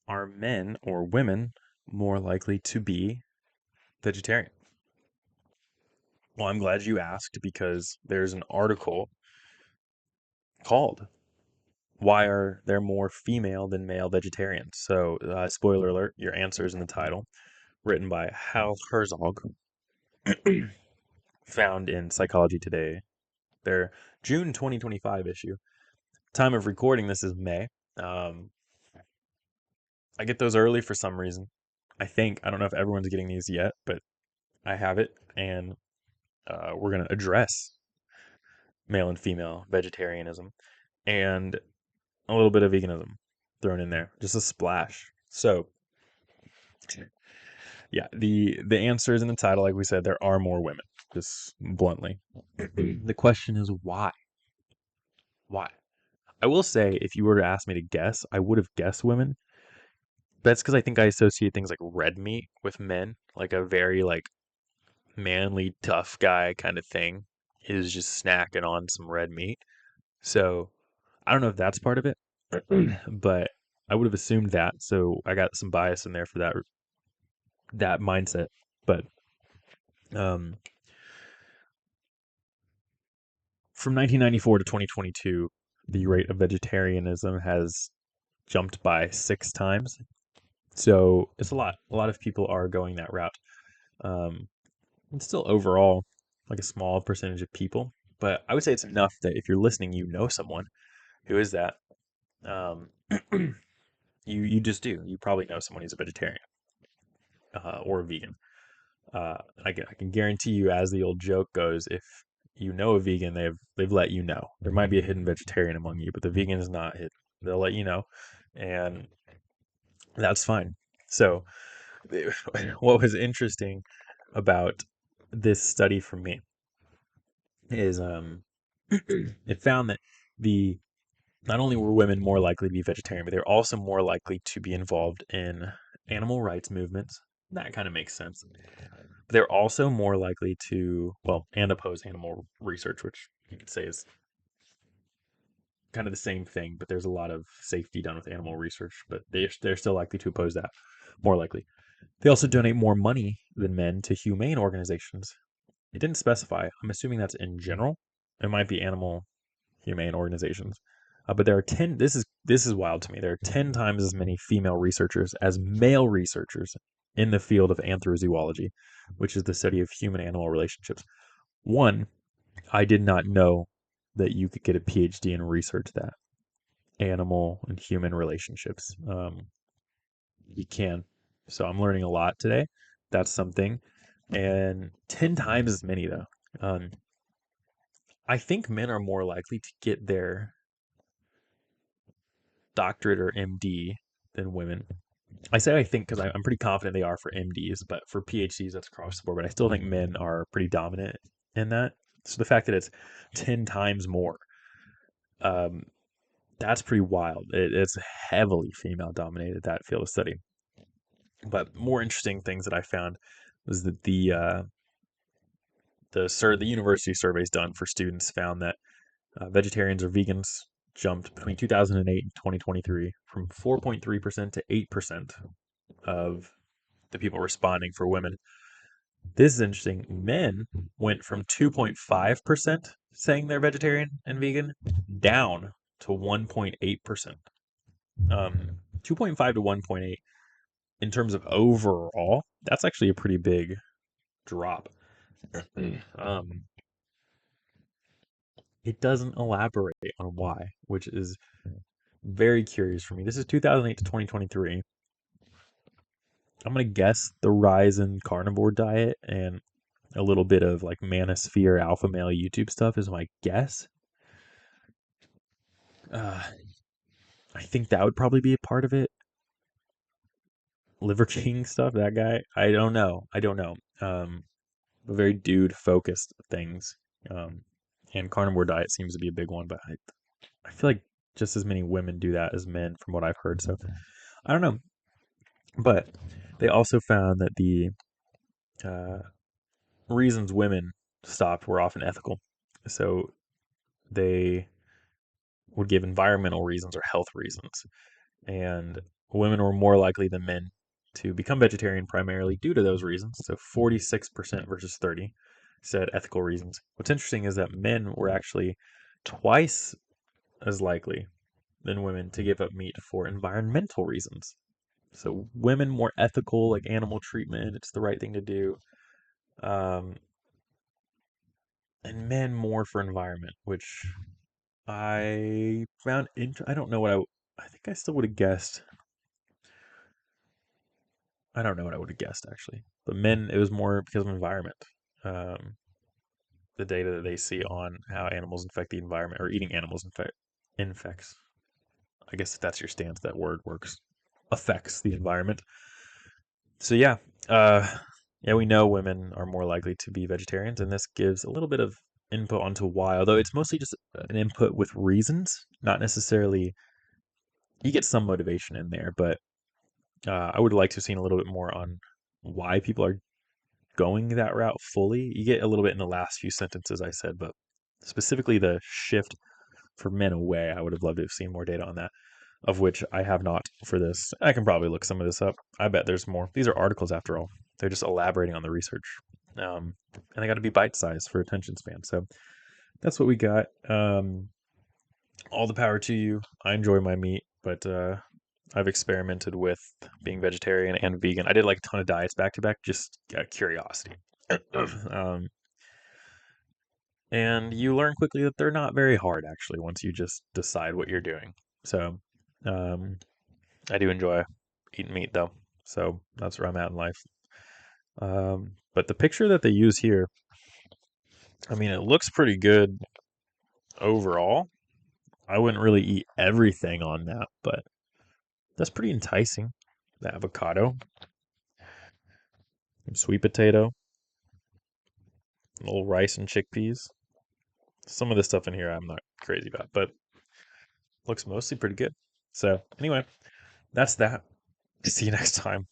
Are men or women more likely to be vegetarian? Well, I'm glad you asked because there's an article called Why Are There More Female Than Male Vegetarians? So, spoiler alert, your answer is in the title, written by Hal Herzog, found in Psychology Today, their June 2025 issue. Time of recording this is May. Um, I get those early for some reason. I don't know if everyone's getting these yet, but I have it, and we're going to address male and female vegetarianism and a little bit of veganism thrown in there, just a splash. So, yeah, the answer is in the title. Like we said, there are more women, just bluntly. The question is why? Why? I will say, if you were to ask me to guess, I would have guessed women. That's because I think I associate things like red meat with men, like a very like manly, tough guy kind of thing is just snacking on some red meat. So I don't know if that's part of it, but I would have assumed that. So I got some bias in there for that mindset. But um, from 1994 to 2022, the rate of vegetarianism has jumped by 6 times. So it's a lot. A lot of people are going that route. Um, it's still overall like a small percentage of people, but I would say it's enough that if you're listening, you know someone who is that. Um, you just do. You probably know someone who's a vegetarian or a vegan. I can guarantee you, as the old joke goes, if you know a vegan, they've let you know. There might be a hidden vegetarian among you, but the vegan is not hidden. They'll let you know, and that's fine. So, what was interesting about this study for me is it found that the not only were women more likely to be vegetarian, but they're also more likely to be involved in animal rights movements. That kind of makes sense. But they're also more likely to, well, and oppose animal research, which you could say is kind of the same thing, but there's a lot of safety done with animal research, but they're still likely to oppose that, more likely. They also donate more money than men to humane organizations. It didn't specify. I'm assuming that's in general. It might be animal humane organizations. But there are 10, this is wild to me. There are 10 times as many female researchers as male researchers in the field of anthrozoology, which is the study of human animal relationships. One, I did not know that you could get a PhD and research that animal and human relationships. You can. So I'm learning a lot today. That's something. And 10 times as many, though. Um, I think men are more likely to get their doctorate or MD than women. I say I think because I'm pretty confident they are for MDs, but for PhDs, that's across the board. But I still think men are pretty dominant in that. So the fact that it's 10 times more, um, that's pretty wild. It's heavily female dominated, that field of study. But more interesting things that I found was that the university surveys done for students found that vegetarians or vegans jumped between 2008 and 2023 from 4.3% to 8% of the people responding for women. This is interesting. Men went from 2.5% saying they're vegetarian and vegan down to 1.8%. 2.5 to 1.8 in terms of overall, that's actually a pretty big drop. Um, it doesn't elaborate on why, which is very curious for me. This is 2008 to 2023. I'm gonna guess the rise in carnivore diet and a little bit of like manosphere alpha male YouTube stuff is my guess. Uh, I think that would probably be a part of it. Liver King stuff, that guy. I don't know. I don't know. Very dude focused things. Um, and carnivore diet seems to be a big one, but I feel like just as many women do that as men, from what I've heard. So I don't know. But they also found that the uh, reasons women stopped were often ethical. So they would give environmental reasons or health reasons. And women were more likely than men to become vegetarian primarily due to those reasons. So 46% versus 30 said ethical reasons. What's interesting is that men were actually twice as likely than women to give up meat for environmental reasons. So women more ethical, like animal treatment, it's the right thing to do. Um, and men more for environment, which I found I don't know what I think I still would have guessed. I don't know what I would have guessed actually, but men it was more because of environment. Um, the data that they see on how animals infect the environment or eating animals infects. I guess if that's your stance, that word works. Affects the environment. So yeah, uh, yeah, we know women are more likely to be vegetarians, and this gives a little bit of input onto why. Although it's mostly just an input with reasons, not necessarily. You get some motivation in there, but I would like to have seen a little bit more on why people are going that route fully. You get a little bit in the last few sentences I said, but specifically the shift for men away, I would have loved to have seen more data on that, of which I have not for this. I can probably look some of this up. I bet there's more. These are articles after all. They're just elaborating on the research. And they got to be bite sized for attention span. So that's what we got. All the power to you. I enjoy my meat, but I've experimented with being vegetarian and vegan. I did like a ton of diets back to back, just out of curiosity. um, and you learn quickly that they're not very hard, actually, once you just decide what you're doing. So um, I do enjoy eating meat, though. So that's where I'm at in life. But the picture that they use here, I mean, it looks pretty good overall. I wouldn't really eat everything on that, but that's pretty enticing. The avocado, sweet potato, little rice and chickpeas. Some of the stuff in here I'm not crazy about, but looks mostly pretty good. So anyway, that's that. See you next time.